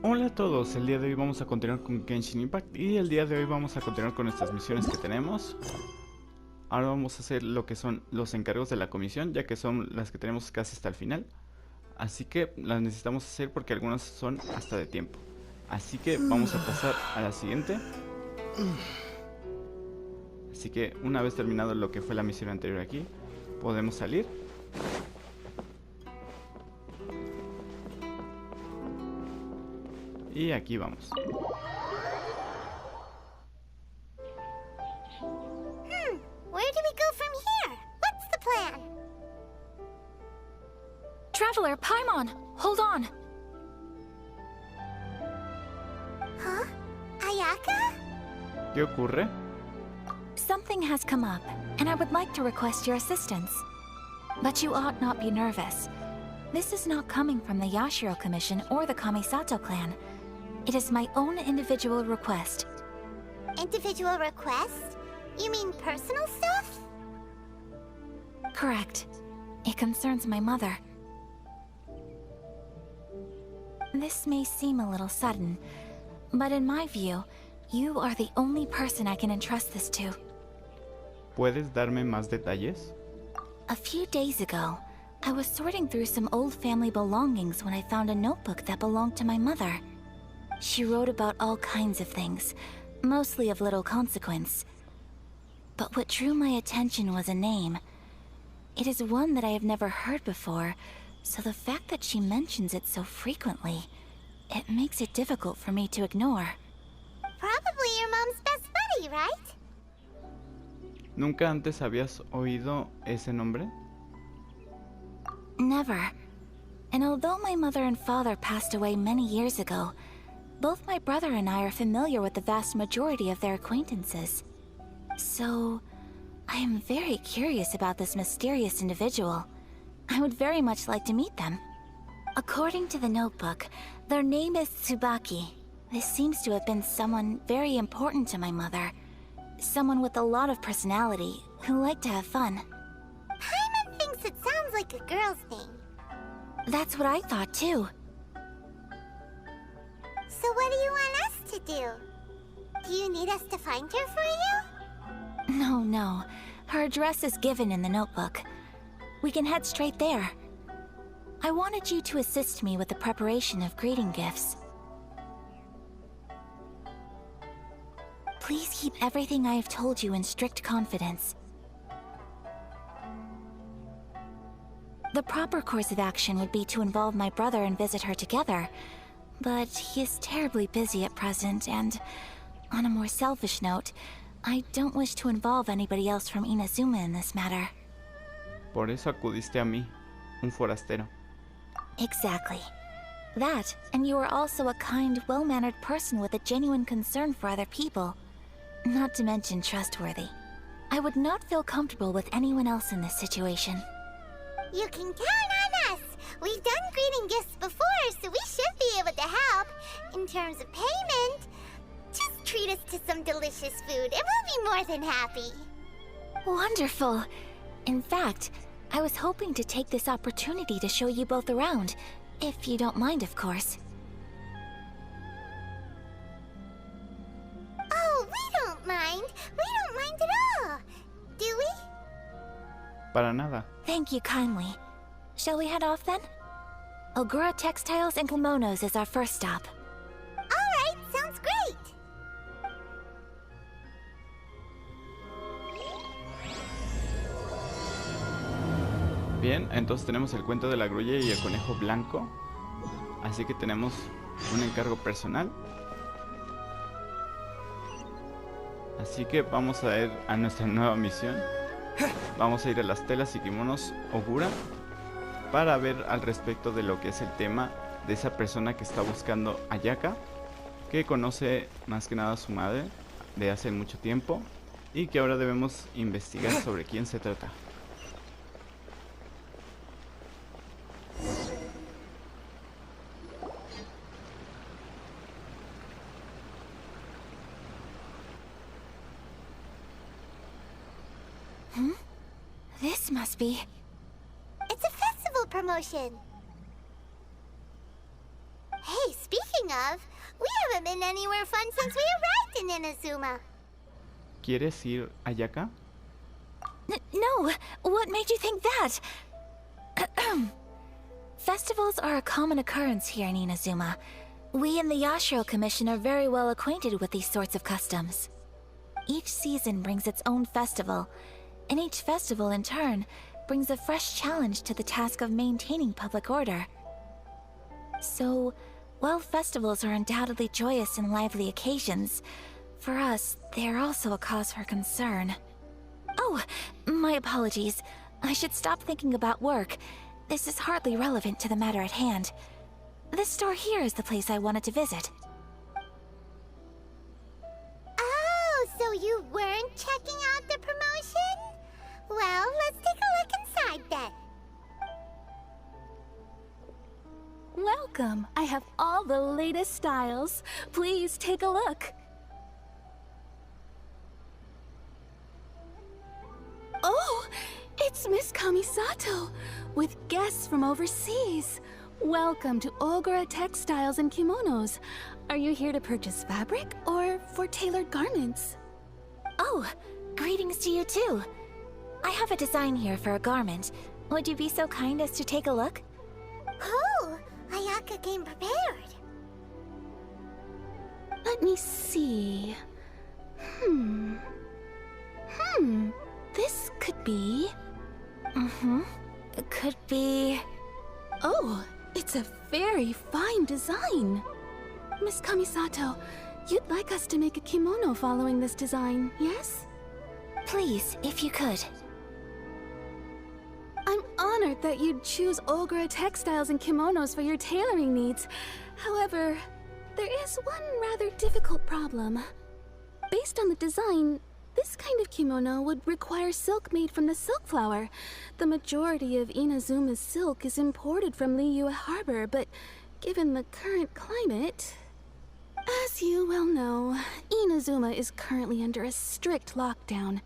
Hola a todos, el día de hoy vamos a continuar con Genshin Impact y el día de hoy vamos a continuar con estas misiones que tenemos. Ahora vamos a hacer lo que son los encargos de la comisión, ya que son las que tenemos casi hasta el final. Así que las necesitamos hacer porque algunas son hasta de tiempo. Así que vamos a pasar a la siguiente. Así que una vez terminado lo que fue la misión anterior aquí, podemos salir. Y aquí vamos. Where do we go from here? What's the plan? Traveler, Paimon, hold on. Huh? Ayaka? ¿Qué ocurre? Something has come up, and I would like to request your assistance. But you ought not be nervous. This is not coming from the Yashiro Commission or the Kamisato clan. It is my own individual request. Individual request? You mean personal stuff? Correct. It concerns my mother. This may seem a little sudden, but in my view, you are the only person I can entrust this to. ¿Puedes darme más detalles? A few days ago, I was sorting through some old family belongings when I found a notebook that belonged to my mother. She wrote about all kinds of things, mostly of little consequence. But what drew my attention was a name. It is one that I have never heard before, so the fact that she mentions it so frequently, it makes it difficult for me to ignore. Probably your mom's best buddy, right? ¿Nunca antes habías oído ese nombre? Never. And although my mother and father passed away many years ago, both my brother and I are familiar with the vast majority of their acquaintances. So, I am very curious about this mysterious individual. I would very much like to meet them. According to the notebook, their name is Tsubaki. This seems to have been someone very important to my mother. Someone with a lot of personality, who liked to have fun. Paimon thinks it sounds like a girl's name. That's what I thought too. So what do you want us to do? Do you need us to find her for you? No. Her address is given in the notebook. We can head straight there. I wanted you to assist me with the preparation of greeting gifts. Please keep everything I have told you in strict confidence. The proper course of action would be to involve my brother and visit her together, but he is terribly busy at present, and on a more selfish note, I don't wish to involve anybody else from Inazuma in this matter. Por eso acudiste a mí, un forastero. Exactly. That, and you are also a kind, well-mannered person with a genuine concern for other people. Not to mention trustworthy. I would not feel comfortable with anyone else in this situation. You can count on us! We've done greeting gifts before, so we should be able to help. In terms of payment, just treat us to some delicious food and we'll be more than happy. Wonderful! In fact, I was hoping to take this opportunity to show you both around, if you don't mind, of course. Oh, we don't mind. We don't mind at all. Do we? Para nada. Thank you kindly. Shall we head off then? Ogura Textiles and Kimonos is our first stop. Alright, sounds great. Bien, entonces tenemos el cuento de la grulla y el conejo blanco. Así que tenemos un encargo personal. Así que vamos a ir a nuestra nueva misión. Vamos a ir a las telas y kimonos Ogura para ver al respecto de lo que es el tema de esa persona que está buscando a Ayaka, que conoce más que nada a su madre de hace mucho tiempo y que ahora debemos investigar sobre quién se trata. This must be... It's a festival promotion. Hey, speaking Speaking of, we haven't been anywhere fun since we arrived in Inazuma. ¿Quieres ir a Yaka? No, what made you think that? Festivals are a common occurrence here in Inazuma. We in the Yashiro Commission are very well acquainted with these sorts of customs. Each season brings its own festival, and each festival in turn brings a fresh challenge to the task of maintaining public order. So, while festivals are undoubtedly joyous and lively occasions, for us, they are also a cause for concern. Oh, my apologies. I should stop thinking about work. This is hardly relevant to the matter at hand. This store here is the place I wanted to visit. Oh, so you weren't checking out the promotion? Well, let's take a look inside then. Welcome. I have all the latest styles. Please take a look. Oh, it's Miss Kamisato with guests from overseas. Welcome to Ogura Textiles and Kimonos. Are you here to purchase fabric or for tailored garments? Oh, greetings to you too. I have a design here for a garment. Would you be so kind as to take a look? Oh, Ayaka came prepared. Let me see. This could be... It could be... Oh, it's a very fine design. Miss Kamisato, you'd like us to make a kimono following this design, yes? Please, if you could. I'm honored that you'd choose Ogura Textiles and Kimonos for your tailoring needs. However, there is one rather difficult problem. Based on the design, this kind of kimono would require silk made from the silk flower. The majority of Inazuma's silk is imported from Liyue Harbor, but given the current climate... As you well know, Inazuma is currently under a strict lockdown.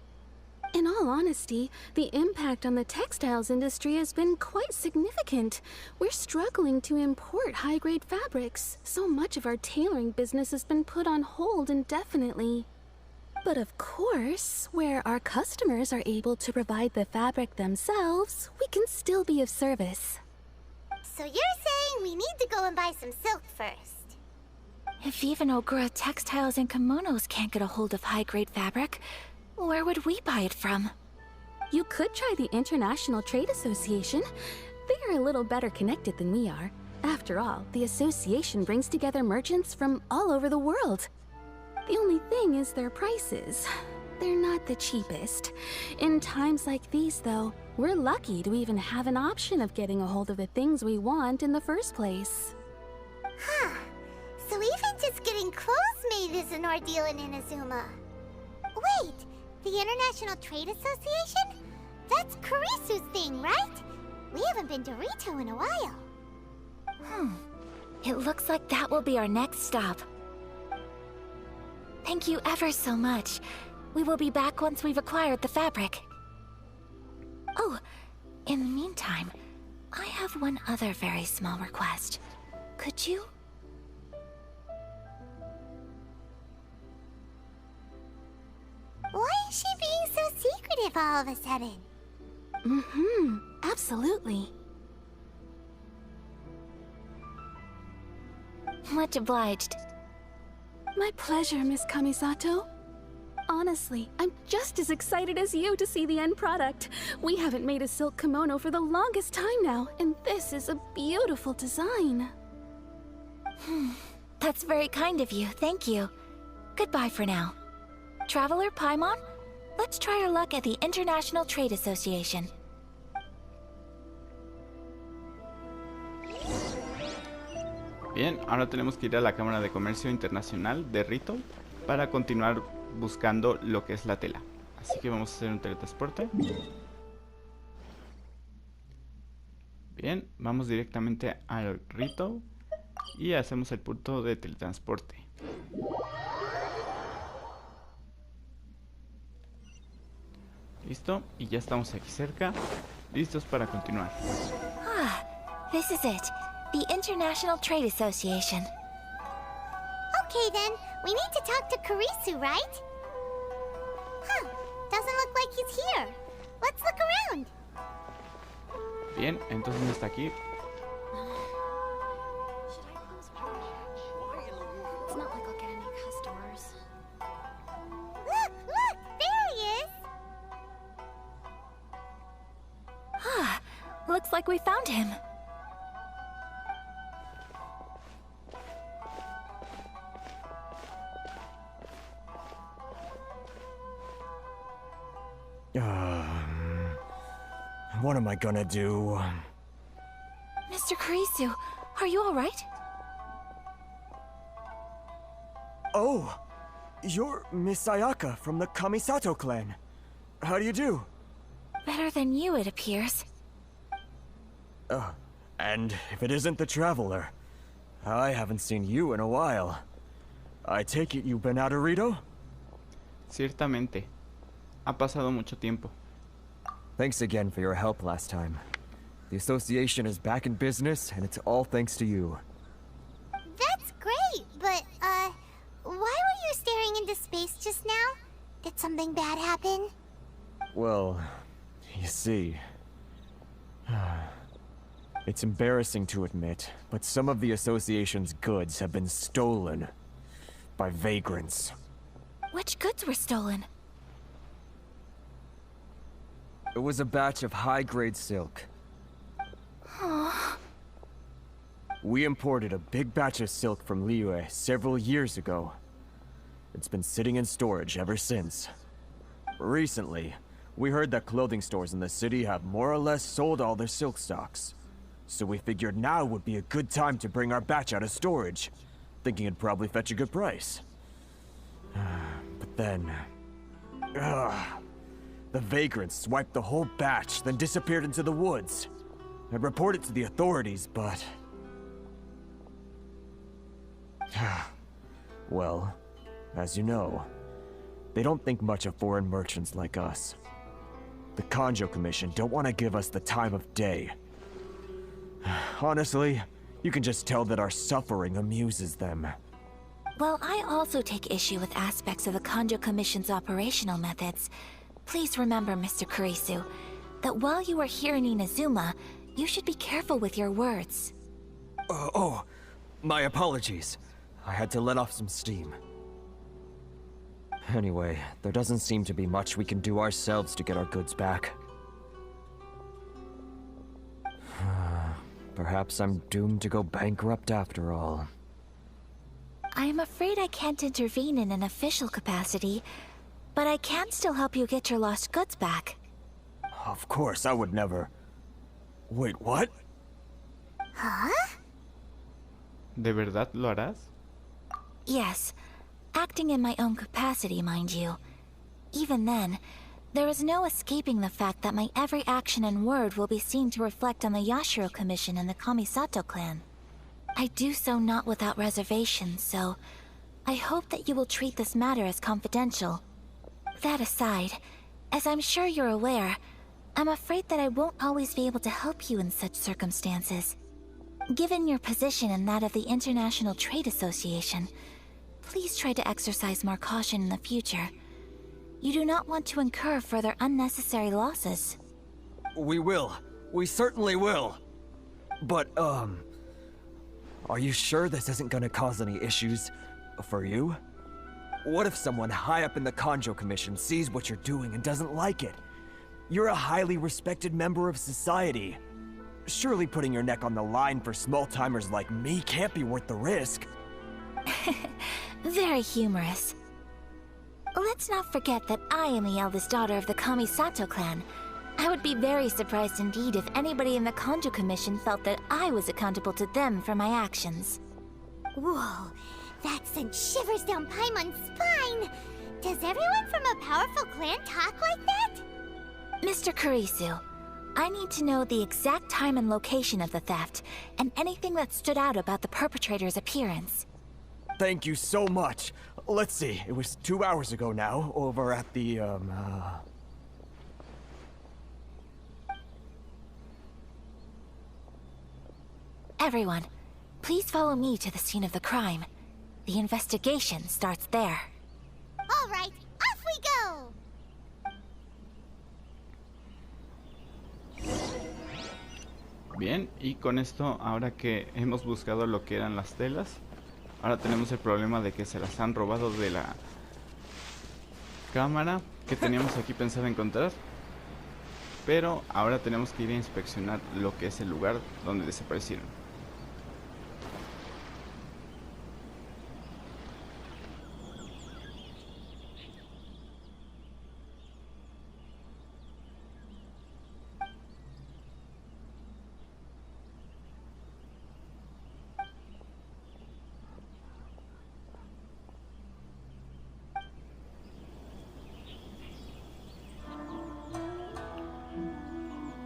In all honesty, the impact on the textiles industry has been quite significant. We're struggling to import high-grade fabrics. So much of our tailoring business has been put on hold indefinitely. But of course, where our customers are able to provide the fabric themselves, we can still be of service. So you're saying we need to go and buy some silk first? If even Ogura Textiles and Kimonos can't get a hold of high-grade fabric, where would we buy it from? You could try the International Trade Association. They are a little better connected than we are. After all, the association brings together merchants from all over the world. The only thing is their prices. They're not the cheapest. In times like these, though, we're lucky to even have an option of getting a hold of the things we want in the first place. Huh. So even just getting clothes made is an ordeal in Inazuma. Wait, the International Trade Association? That's Kurisu's thing, right? We haven't been to Rito in a while. It looks like that will be our next stop. Thank you ever so much. We will be back once we've acquired the fabric. Oh, in the meantime, I have one other very small request. Could you? Why is she being so secretive all of a sudden? Absolutely. Much obliged. My pleasure, Miss Kamisato. Honestly, I'm just as excited as you to see the end product. We haven't made a silk kimono for the longest time now, and this is a beautiful design. That's very kind of you, thank you. Goodbye for now. Traveler Paimon, let's try our luck at the International Trade Association. Bien, ahora tenemos que ir a la Cámara de Comercio Internacional de Rito para continuar buscando lo que es la tela. Así que vamos a hacer un teletransporte. Bien, vamos directamente al Rito y hacemos el punto de teletransporte. Listo, y ya estamos aquí cerca, listos para continuar. This is it. The International Trade Association. Okay then, we need to talk to Kurisu, right? Huh, doesn't look like he's here. Let's look around. Bien, entonces no está aquí. It's not like I'll get any customers. Look, there he is. Ah, looks like we found him. What am I gonna do? Mr. Kurisu, are you alright? Oh, you're Miss Ayaka from the Kamisato clan. How do you do? Better than you, it appears. And if it isn't the Traveler, I haven't seen you in a while. I take it you've been out of Rito? Ciertamente. Ha pasado mucho tiempo. Thanks again for your help last time. The association is back in business, and it's all thanks to you. That's great, but, why were you staring into space just now? Did something bad happen? Well, you see... It's embarrassing to admit, but some of the association's goods have been stolen by vagrants. Which goods were stolen? It was a batch of high-grade silk. We imported a big batch of silk from Liyue several years ago. It's been sitting in storage ever since. Recently, we heard that clothing stores in the city have more or less sold all their silk stocks. So we figured now would be a good time to bring our batch out of storage, thinking it'd probably fetch a good price. But then... the vagrants swiped the whole batch, then disappeared into the woods. I reported to the authorities, but... well, as you know, they don't think much of foreign merchants like us. The Kanjo Commission don't want to give us the time of day. Honestly, you can just tell that our suffering amuses them. Well, I also take issue with aspects of the Kanjo Commission's operational methods. Please remember, Mr. Kurisu, that while you are here in Inazuma, you should be careful with your words. My apologies. I had to let off some steam. Anyway, there doesn't seem to be much we can do ourselves to get our goods back. Perhaps I'm doomed to go bankrupt after all. I am afraid I can't intervene in an official capacity, but I can still help you get your lost goods back. Of course, I would never... Wait, what? Huh? ¿De verdad lo harás? Yes, acting in my own capacity, mind you. Even then, there is no escaping the fact that my every action and word will be seen to reflect on the Yashiro Commission and the Kamisato clan. I do so not without reservations, so I hope that you will treat this matter as confidential. That aside, as I'm sure you're aware, I'm afraid that I won't always be able to help you in such circumstances. Given your position and that of the International Trade Association, please try to exercise more caution in the future. You do not want to incur further unnecessary losses. We will. We certainly will. But, are you sure this isn't gonna cause any issues for you? What if someone high up in the Kanjo Commission sees what you're doing and doesn't like it? You're a highly respected member of society. Surely putting your neck on the line for small-timers like me can't be worth the risk. Very humorous. Let's not forget that I am the eldest daughter of the Kamisato clan. I would be very surprised indeed if anybody in the Kanjo Commission felt that I was accountable to them for my actions. Whoa, that sent shivers down Paimon's spine! Does everyone from a powerful clan talk like that? Mr. Kurisu, I need to know the exact time and location of the theft, and anything that stood out about the perpetrator's appearance. Thank you so much. Let's see, it was 2 hours ago now, over at the, Everyone, please follow me to the scene of the crime. The investigation starts there. All right, off we go! Bien, y con esto, ahora que hemos buscado lo que eran las telas, ahora tenemos el problema de que se las han robado de la cámara que teníamos aquí pensado encontrar. Pero ahora tenemos que ir a inspeccionar lo que es el lugar donde desaparecieron.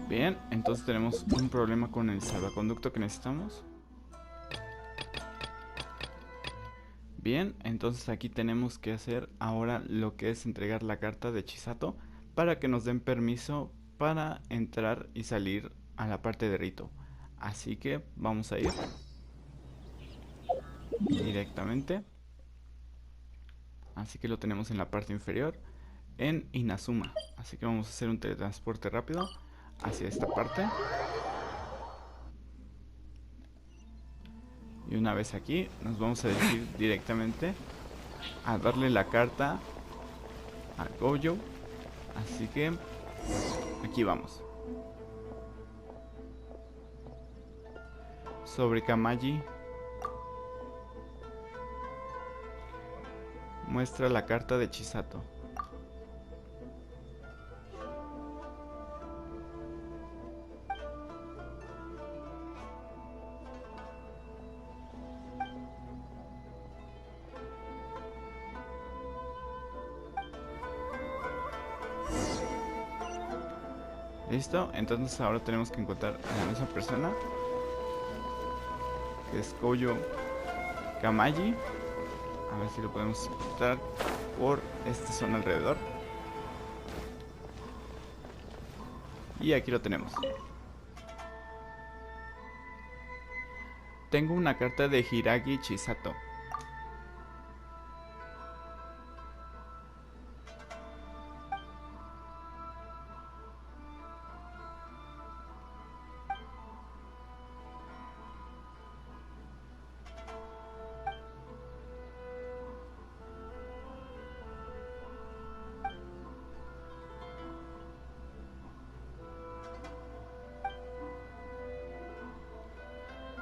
Bien, entonces tenemos un problema con el salvaconducto que necesitamos. Bien, entonces aquí tenemos que hacer ahora lo que es entregar la carta de Chisato para que nos den permiso para entrar y salir a la parte de rito. Así que vamos a ir directamente. Así que lo tenemos en la parte inferior, en Inazuma. Así que vamos a hacer un teletransporte rápido hacia esta parte. Y una vez aquí, nos vamos a dirigir directamente a darle la carta a Gojo. Así que aquí vamos. Sobre Kamaji, muestra la carta de Chisato. Listo, entonces ahora tenemos que encontrar a la misma persona, que es Gojo Kamaji. A ver si lo podemos encontrar por esta zona alrededor. Y aquí lo tenemos. Tengo una carta de Hiragi Chisato.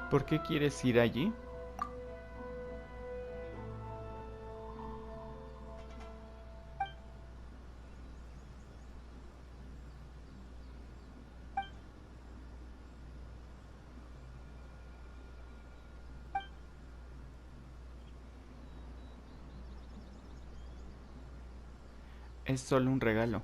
¿Por qué quieres ir allí? Es solo un regalo.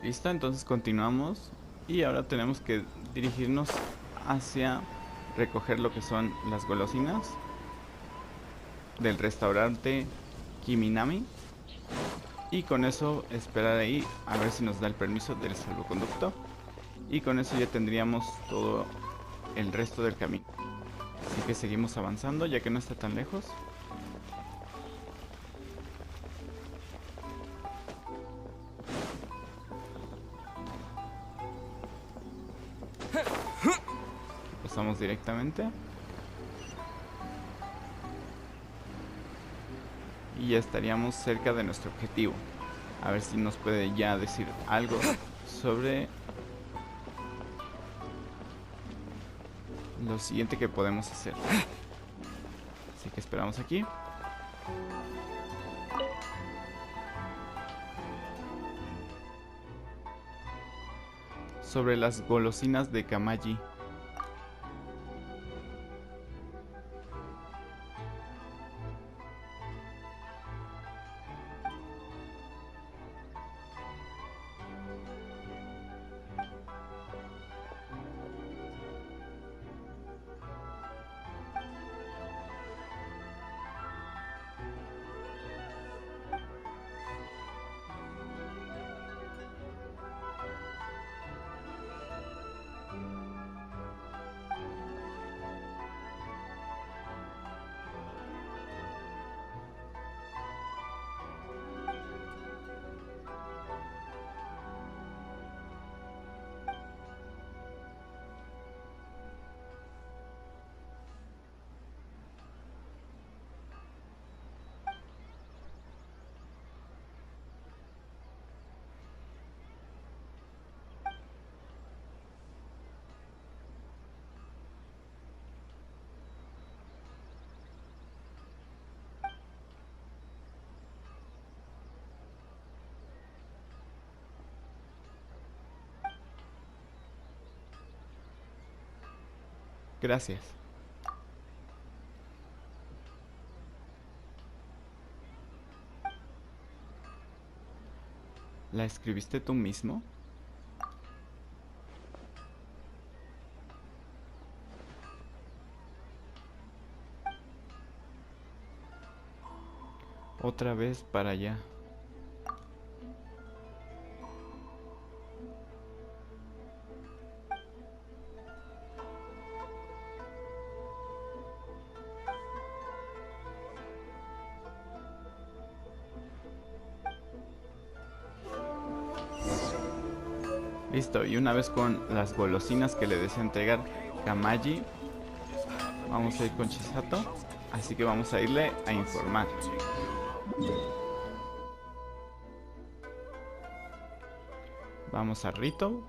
Listo, entonces continuamos y ahora tenemos que dirigirnos hacia recoger lo que son las golosinas del restaurante Kiminami, y con eso esperar ahí a ver si nos da el permiso del salvoconducto, y con eso ya tendríamos todo el resto del camino. Así que seguimos avanzando ya que no está tan lejos. Pasamos directamente y ya estaríamos cerca de nuestro objetivo. A ver si nos puede ya decir algo sobre lo siguiente que podemos hacer. Así que esperamos aquí. sobre las golosinas de Kamaji. Gracias. ¿La escribiste tú mismo? Otra vez para allá. Listo, y una vez con las golosinas que le desea entregar Kamaji, vamos a ir con Chisato, así que vamos a irle a informar. Vamos a Rito.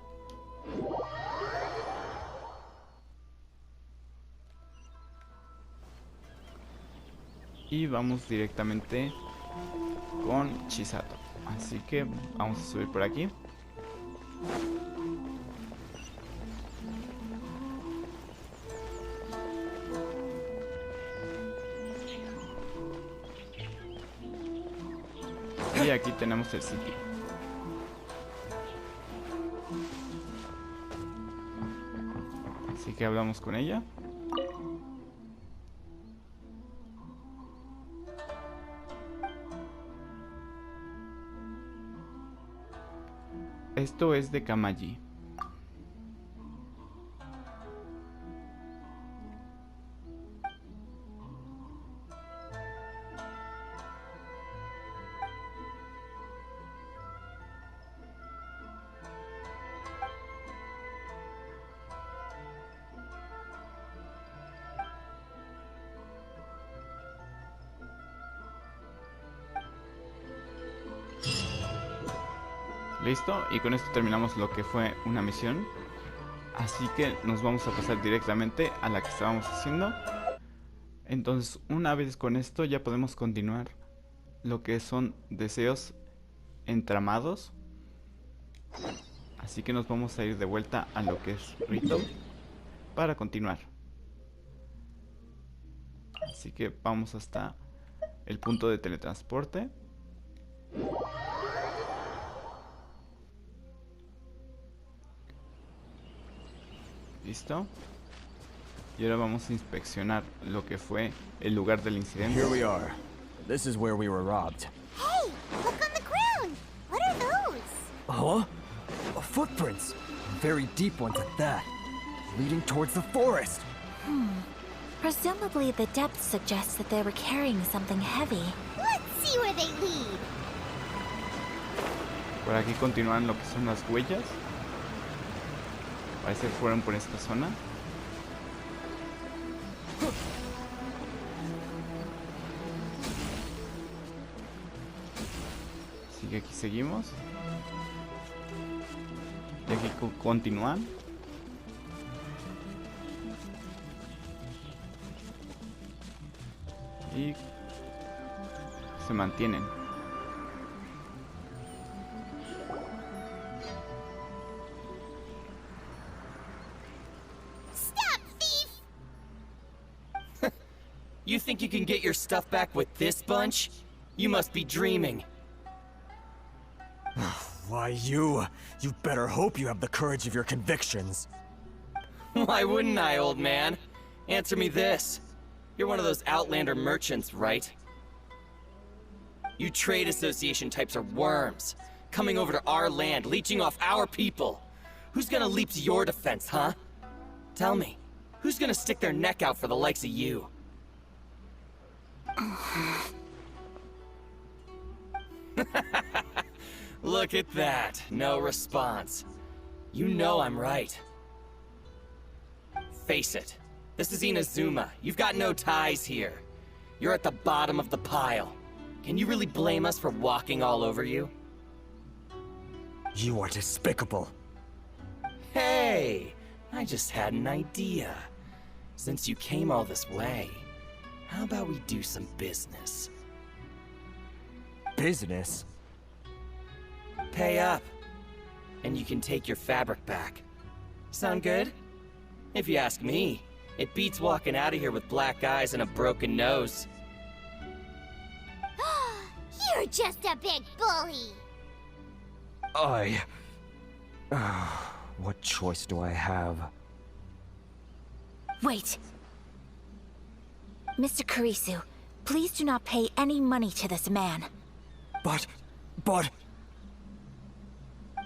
Y vamos directamente con Chisato. Así que vamos a subir por aquí. Y aquí tenemos el sitio. Así que hablamos con ella. Esto es de Kamaji. Listo, y con esto terminamos lo que fue una misión. Así que nos vamos a pasar directamente a la que estábamos haciendo. Entonces, una vez con esto ya podemos continuar lo que son deseos entramados. Así que nos vamos a ir de vuelta a lo que es Rito para continuar. Así que vamos hasta el punto de teletransporte. Listo. Y ahora vamos a inspeccionar lo que fue el lugar del incidente. Here we are. This is where we were robbed. Hey, look on the ground. What are those? Huh? Footprints. Very deep ones at that. Leading towards the forest. Presumably the depth suggests that they were carrying something heavy. Let's see where they lead. Por aquí continúan lo que son las huellas. Parece que fueron por esta zona. Así que aquí seguimos. Y aquí continúan. Y se mantienen. You think you can get your stuff back with this bunch? You must be dreaming. Why, you better hope you have the courage of your convictions. Why wouldn't I, old man? Answer me this. You're one of those Outlander merchants, right? You trade association types are worms, coming over to our land, leeching off our people. Who's gonna leap to your defense, huh? Tell me, who's gonna stick their neck out for the likes of you? Look at that, no response. You know I'm right. Face it, this is Inazuma. You've got no ties here. You're at the bottom of the pile. Can you really blame us for walking all over you? You are despicable. Hey, I just had an idea. Since you came all this way, how about we do some business? Business? Pay up, and you can take your fabric back. Sound good? If you ask me, it beats walking out of here with black eyes and a broken nose. You're just a big bully. What choice do I have? Wait. Mr. Kurisu, please do not pay any money to this man. But...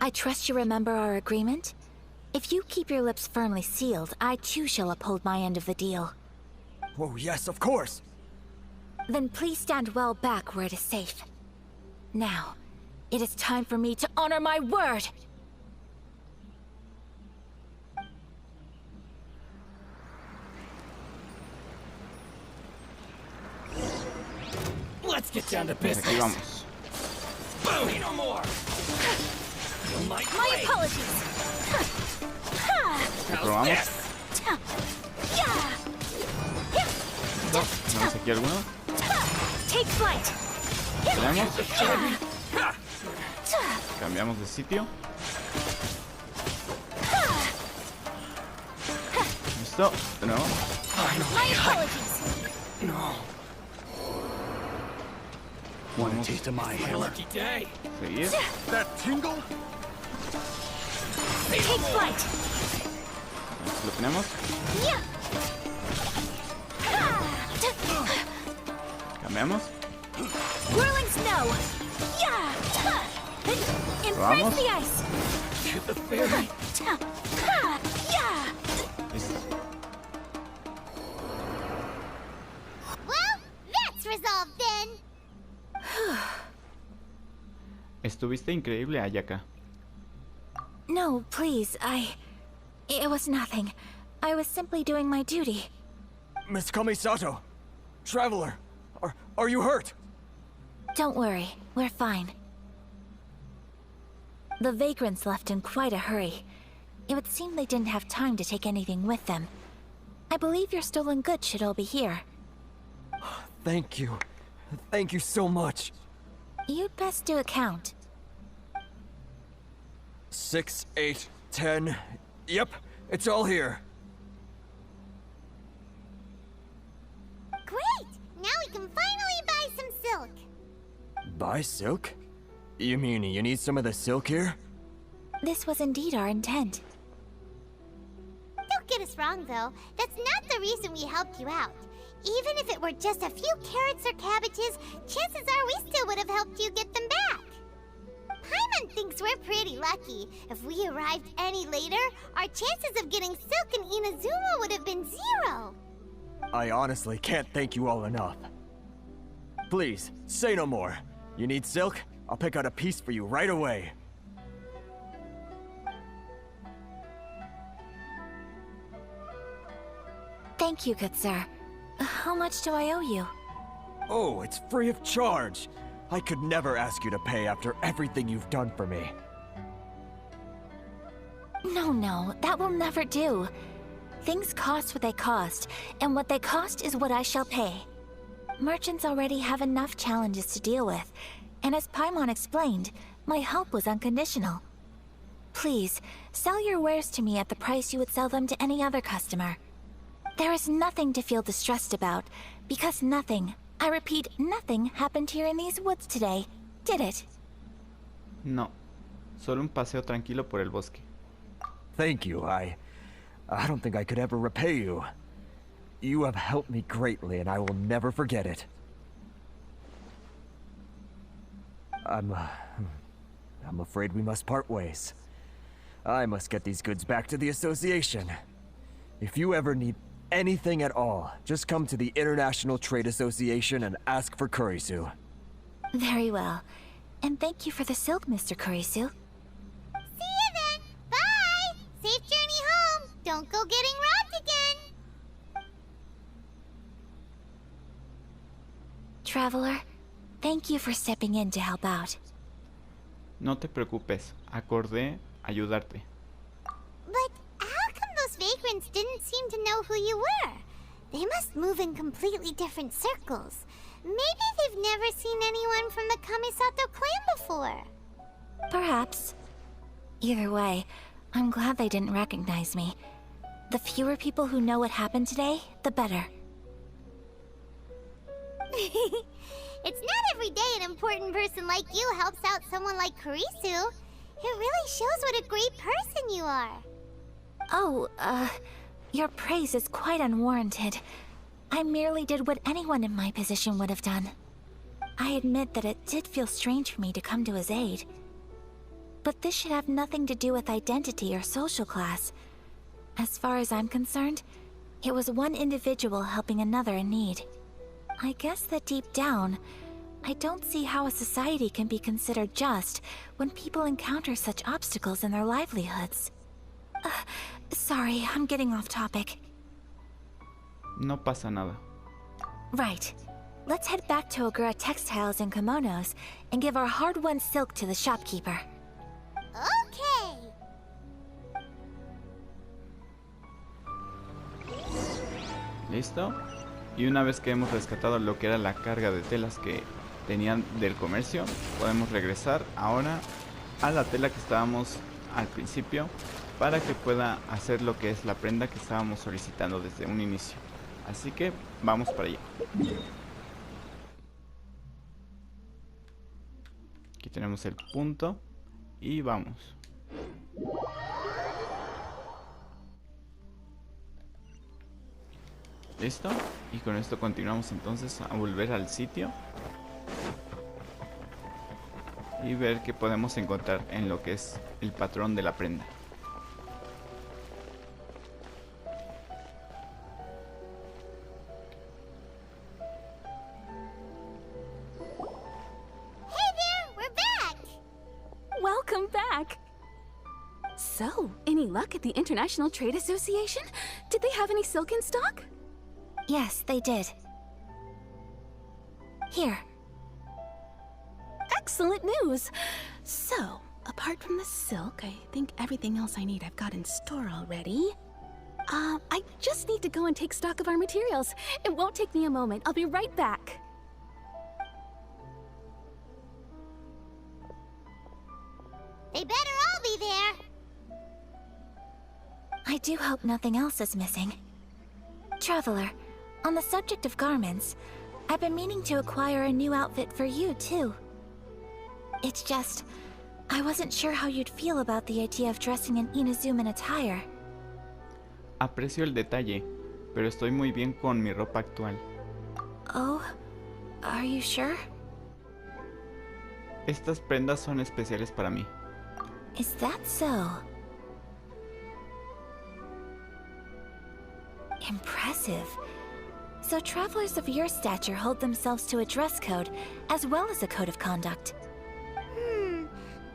I trust you remember our agreement? If you keep your lips firmly sealed, I too shall uphold my end of the deal. Oh, yes, of course. Then please stand well back where it is safe. Now, it is time for me to honor my word! Let's get down to business. Aquí vamos. Boom! No more! My apologies! Probamos. Tenemos aquí alguno. Take flight! Tenemos. Cambiamos de sitio. Listo. De nuevo. My apologies! No. Want a taste of my My hammer? lucky day. Seguir. That tingle? Take flight! Lo tenemos. Cambiamos. Whirling snow! Impress Vamos. the ice! Get the fairy. Listo. Well, that's resolved then. Estuviste increíble, Ayaka. No, please, It was nothing. I was simply doing my duty. Miss Kamisato, traveler, are you hurt? Don't worry, we're fine. The vagrants left in quite a hurry. It would seem they didn't have time to take anything with them. I believe your stolen goods should all be here. Thank you. Thank you so much. You'd best do a count. 6, 8, 10. Yep, it's all here. Great! Now we can finally buy some silk. Buy silk? You mean you need some of the silk here? This was indeed our intent. Don't get us wrong, though. That's not the reason we helped you out. Even if it were just a few carrots or cabbages, chances are we still would have helped you get them back. Paimon thinks we're pretty lucky. If we arrived any later, our chances of getting silk in Inazuma would have been 0. I honestly can't thank you all enough. Please, say no more. You need silk? I'll pick out a piece for you right away. Thank you, good sir. How much do I owe you? Oh, it's free of charge. I could never ask you to pay after everything you've done for me. No, that will never do. Things cost what they cost, and what they cost is what I shall pay. Merchants already have enough challenges to deal with, and as Paimon explained, my help was unconditional. Please, sell your wares to me at the price you would sell them to any other customer. There is nothing to feel distressed about, Because nothing, I repeat, nothing happened here in these woods today, did it? No, solo un paseo tranquilo por el bosque. Thank you. I don't think I could ever repay you. You have helped me greatly, and I will never forget it. I'm afraid we must part ways. I must get these goods back to the association. If you ever need anything at all, just come to the International Trade Association and ask for Kurisu. Very well. And thank you for the silk, Mr. Kurisu. See you then. Bye. Safe journey home. Don't go getting robbed again. Traveler, thank you for stepping in to help out. No te preocupes, acordé ayudarte. But how come those vagrants didn't seem to know who you were? They must move in completely different circles. Maybe they've never seen anyone from the Kamisato clan before. Perhaps. Either way, I'm glad they didn't recognize me. The fewer people who know what happened today, the better. It's not every day an important person like you helps out someone like Kurisu. It really shows what a great person you are. Oh, your praise is quite unwarranted. I merely did what anyone in my position would have done. I admit that it did feel strange for me to come to his aid. But this should have nothing to do with identity or social class. As far as I'm concerned, it was one individual helping another in need. I guess that deep down, I don't see how a society can be considered just when people encounter such obstacles in their livelihoods. Sorry, I'm getting off topic. No pasa nada. Right. Let's head back to Ogura Textiles and Kimonos and give our hard-won silk to the shopkeeper. Okay. ¿Listo? Y una vez que hemos rescatado lo que era la carga de telas que tenían del comercio, podemos regresar ahora a la tela que estábamos al principio para que pueda hacer lo que es la prenda que estábamos solicitando desde un inicio. Así que vamos para allá. Aquí tenemos el punto y vamos. Listo, y con esto continuamos entonces a volver al sitio y ver qué podemos encontrar en lo que es el patrón de la prenda. Hey there, we're back. Welcome back! So, any luck at the International Trade Association? Did they have any silk in stock? Yes, they did. Here. Excellent news! So, apart from the silk, I think everything else I need I've got in store already. I just need to go and take stock of our materials. It won't take me a moment. I'll be right back. They better all be there. I do hope nothing else is missing. Traveler, on the subject of garments, I've been meaning to acquire a new outfit for you, too. It's just, I wasn't sure how you'd feel about the idea of dressing in Inazuman attire. Aprecio el detalle, pero estoy muy bien con mi ropa actual. Oh, are you sure? Estas prendas son especiales para mí. Is that so? Impressive. So travelers of your stature hold themselves to a dress code, as well as a code of conduct.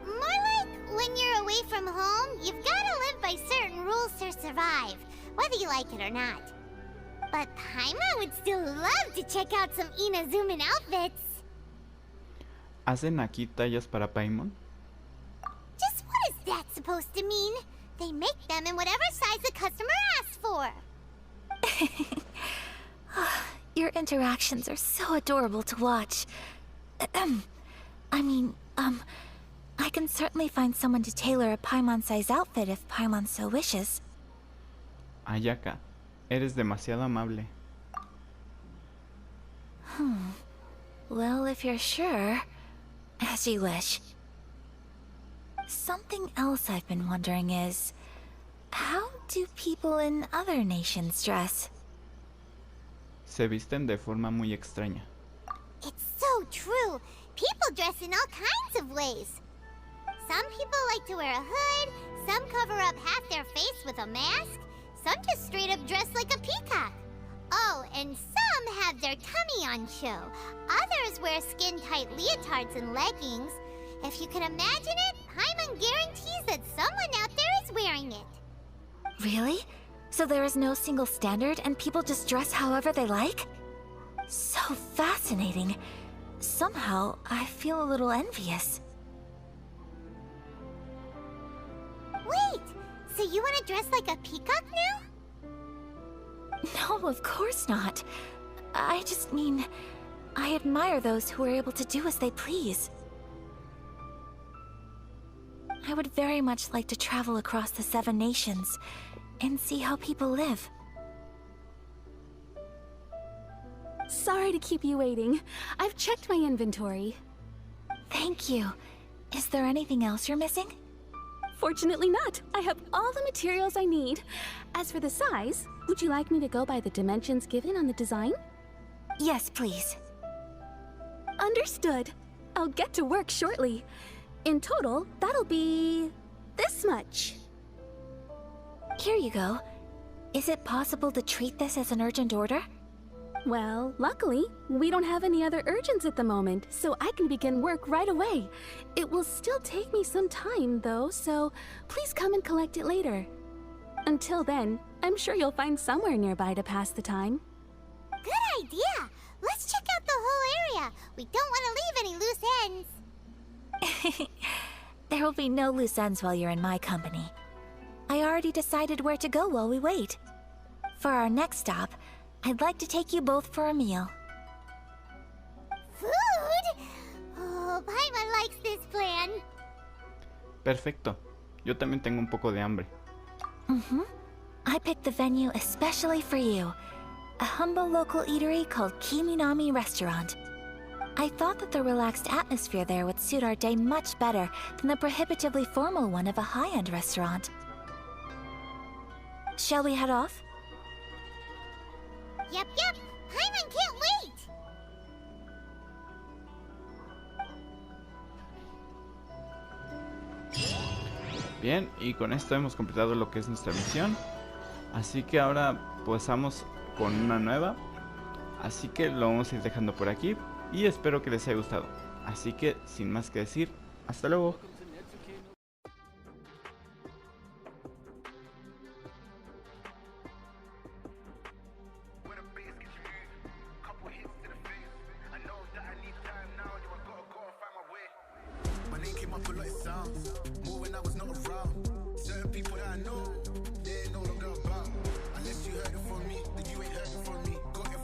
More like when you're away from home, you've gotta live by certain rules to survive, whether you like it or not. But Paimon would still love to check out some Inazuman outfits. ¿Hacen aquí tallas para Paimon? Just what is that supposed to mean? They make them in whatever size the customer asks for. Your interactions are so adorable to watch. I can certainly find someone to tailor a Paimon-size outfit if Paimon so wishes. Ayaka, eres demasiado amable. Well, if you're sure, as you wish. Something else I've been wondering is, how do people in other nations dress? Se visten de forma muy extraña. It's so true. People dress in all kinds of ways. Some people like to wear a hood, some cover up half their face with a mask, some just straight up dress like a peacock. Oh, and some have their tummy on show. Others wear skin-tight leotards and leggings. If you can imagine it, Paimon guarantees that someone out there is wearing it. Really? So there is no single standard and people just dress however they like? So fascinating. Somehow, I feel a little envious. Wait, so you want to dress like a peacock now? No, of course not. I just mean, I admire those who are able to do as they please. I would very much like to travel across the 7 nations and see how people live. Sorry to keep you waiting. I've checked my inventory. Thank you. Is there anything else you're missing? Fortunately not. I have all the materials I need. As for the size, would you like me to go by the dimensions given on the design? Yes, please. Understood. I'll get to work shortly. In total, that'll be this much. Here you go. Is it possible to treat this as an urgent order? Well, luckily, we don't have any other urgents at the moment, so I can begin work right away. It will still take me some time, though, so please come and collect it later. Until then, I'm sure you'll find somewhere nearby to pass the time. Good idea! Let's check out the whole area. We don't want to leave any loose ends. There will be no loose ends while you're in my company. I already decided where to go while we wait. For our next stop, I'd like to take you both for a meal. Food? Oh, Paimon likes this plan. Perfecto. Yo también tengo un poco de hambre. I picked the venue especially for you. A humble local eatery called Kiminami Restaurant. I thought that the relaxed atmosphere there would suit our day much better than the prohibitively formal one of a high-end restaurant. Shall we head off? Yep. Paimon can't wait. Bien, y con esto hemos completado lo que es nuestra misión. Así que ahora pasamos con una nueva. Así que lo vamos a ir dejando por aquí. Y espero que les haya gustado. Así que, sin más que decir, hasta luego. My name came up a lot, it sounds more when I was not around. Certain people that I know, they know